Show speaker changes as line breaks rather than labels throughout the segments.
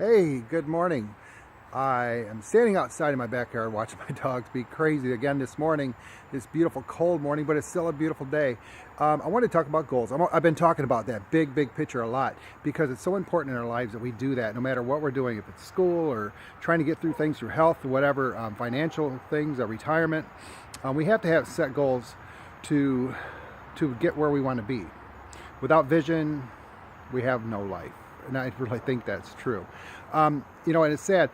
Hey, good morning. I am standing outside in my backyard watching my dogs be crazy again this morning, this beautiful cold morning, but it's still a beautiful day. I want to talk about goals. I've been talking about that big picture a lot because it's so important in our lives that we do that no matter what we're doing, if it's school or trying to get through things through health or whatever, financial things or retirement. We have to have set goals to, to get where we want to be. Without vision, we have no life. And I really think that's true. And it's sad.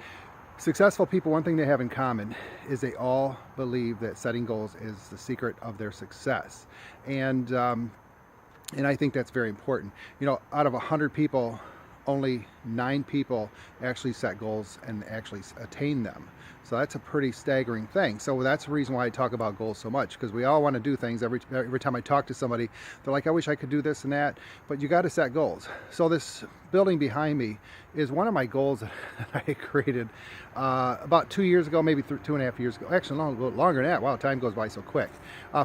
Successful people, one thing they have in common is they all believe that setting goals is the secret of their success. And I think that's very important. Out of 100 people, only 9 people actually set goals and actually attain them. So that's a pretty staggering thing. So that's the reason why I talk about goals so much, because we all want to do things. Every time I talk to somebody, they're like, I wish I could do this and that, but you got to set goals. So this building behind me is one of my goals that I created about 2 years ago, maybe 2.5 years ago. Actually, longer than that. Wow, time goes by so quick.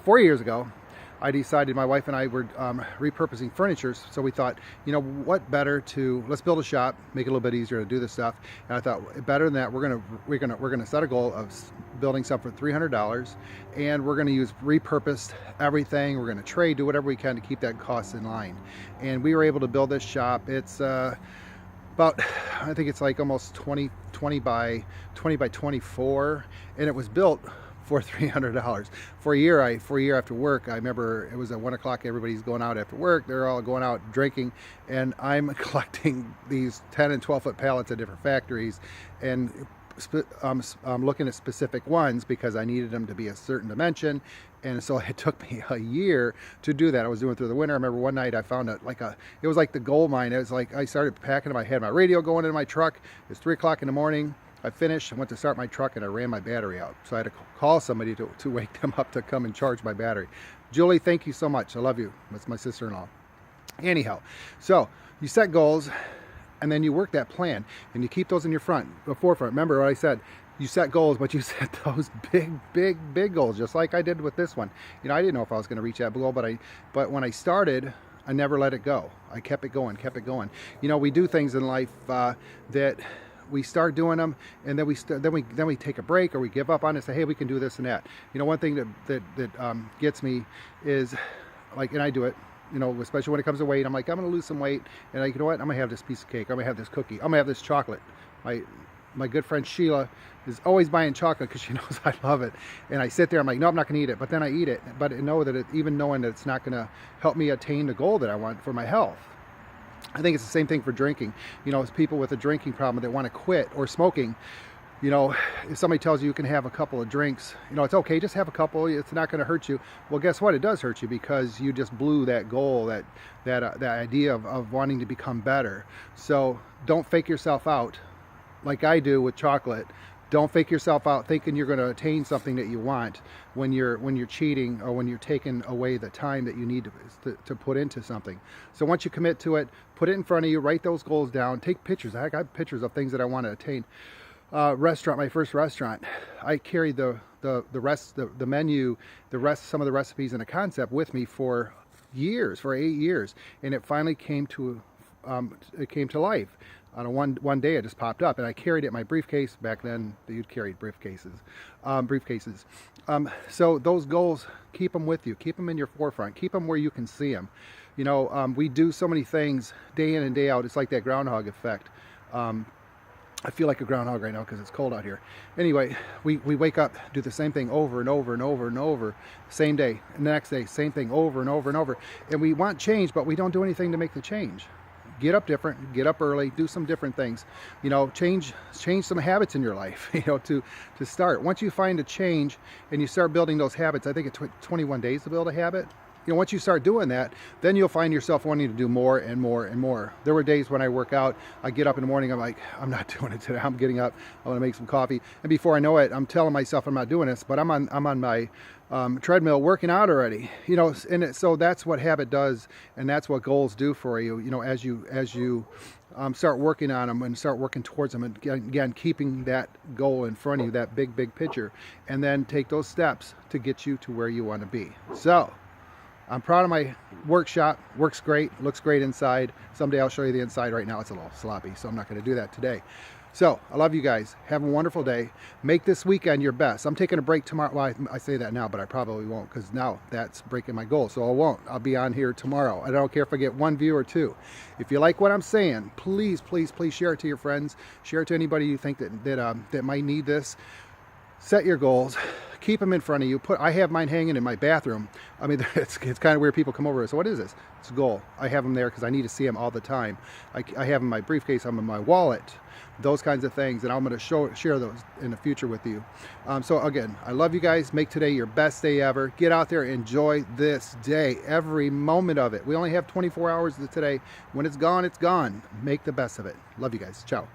4 years ago, I decided, my wife and I were repurposing furniture, so we thought, what better to, let's build a shop, make it a little bit easier to do this stuff. And I thought, better than that, we're gonna set a goal of building something for $300, and we're gonna use repurposed everything. We're gonna trade, do whatever we can to keep that cost in line. And we were able to build this shop. It's about, I think it's like almost 20 by 24, and it was built for $300 for a year after work. I remember it was at 1 o'clock, everybody's going out after work, they're all going out drinking, and I'm collecting these 10 and 12 foot pallets at different factories, and I'm looking at specific ones because I needed them to be a certain dimension. And so it took me a year to do that. I was doing it through the winter. I remember one night I found it was like the gold mine. It was like I started packing them. I had my radio going in my truck. It's 3 o'clock in the morning. I finished, I went to start my truck, and I ran my battery out. So I had to call somebody to wake them up to come and charge my battery. Julie, thank you so much. I love you. That's my sister-in-law. Anyhow, so you set goals, and then you work that plan, and you keep those in your forefront. Remember what I said, you set goals, but you set those big goals, just like I did with this one. I didn't know if I was going to reach that goal, but when I started, I never let it go. I kept it going. We do things in life that we start doing them, and then we take a break, or we give up on it and say, hey, we can do this and that. One thing that gets me is, like, and I do it, especially when it comes to weight. I'm like, I'm going to lose some weight, and you know what? I'm going to have this piece of cake. I'm going to have this cookie. I'm going to have this chocolate. My good friend Sheila is always buying chocolate because she knows I love it. And I sit there, I'm like, no, I'm not going to eat it. But then I eat it. But I know that even knowing that it's not going to help me attain the goal that I want for my health. I think it's the same thing for drinking. It's people with a drinking problem that want to quit, or smoking. If somebody tells you you can have a couple of drinks, it's okay, just have a couple, it's not going to hurt you. Well, guess what? It does hurt you, because you just blew that goal, that idea of wanting to become better. So don't fake yourself out like I do with chocolate. Don't fake yourself out thinking you're going to attain something that you want when you're cheating, or when you're taking away the time that you need to put into something. So once you commit to it, put it in front of you, write those goals down, take pictures. I got pictures of things that I want to attain. My first restaurant, I carried the menu, some of the recipes and the concept with me for 8 years, and it finally came to life. On one day, it just popped up, and I carried it in my briefcase. Back then, you'd carry briefcases. So those goals, keep them with you. Keep them in your forefront. Keep them where you can see them. We do so many things day in and day out. It's like that groundhog effect. I feel like a groundhog right now because it's cold out here. Anyway, we wake up, do the same thing over and over, same day, and the next day, same thing over and over. And we want change, but we don't do anything to make the change. Get up different, get up early, do some different things. Change some habits in your life, to start. Once you find a change and you start building those habits, I think it took 21 days to build a habit. Once you start doing that, then you'll find yourself wanting to do more and more and more. There were days when I work out, I get up in the morning, I'm like, I'm not doing it today. I'm getting up, I want to make some coffee. And before I know it, I'm telling myself I'm not doing this, but I'm on my treadmill working out already. So that's what habit does, and that's what goals do for you. As you start working on them and start working towards them, and again, keeping that goal in front of you, that big picture, and then take those steps to get you to where you want to be. So I'm proud of my workshop. Works great, looks great inside. Someday I'll show you the inside. Right now it's a little sloppy, so I'm not going to do that today. So I love you guys. Have a wonderful day. Make this weekend your best. I'm taking a break tomorrow. Well, I say that now, but I probably won't, because now that's breaking my goal. So I won't. I'll be on here tomorrow. I don't care if I get 1 view or 2. If you like what I'm saying, please, please, please share it to your friends. Share it to anybody you think that might need this. Set your goals. Keep them in front of you. I have mine hanging in my bathroom. I mean, it's kind of weird. People come over. So what is this? It's a goal. I have them there because I need to see them all the time. I have them in my briefcase. I'm in my wallet. Those kinds of things, and I'm going to share those in the future with you. So again, I love you guys. Make today your best day ever. Get out there, enjoy this day, every moment of it. We only have 24 hours today. When it's gone, it's gone. Make the best of it. Love you guys. Ciao.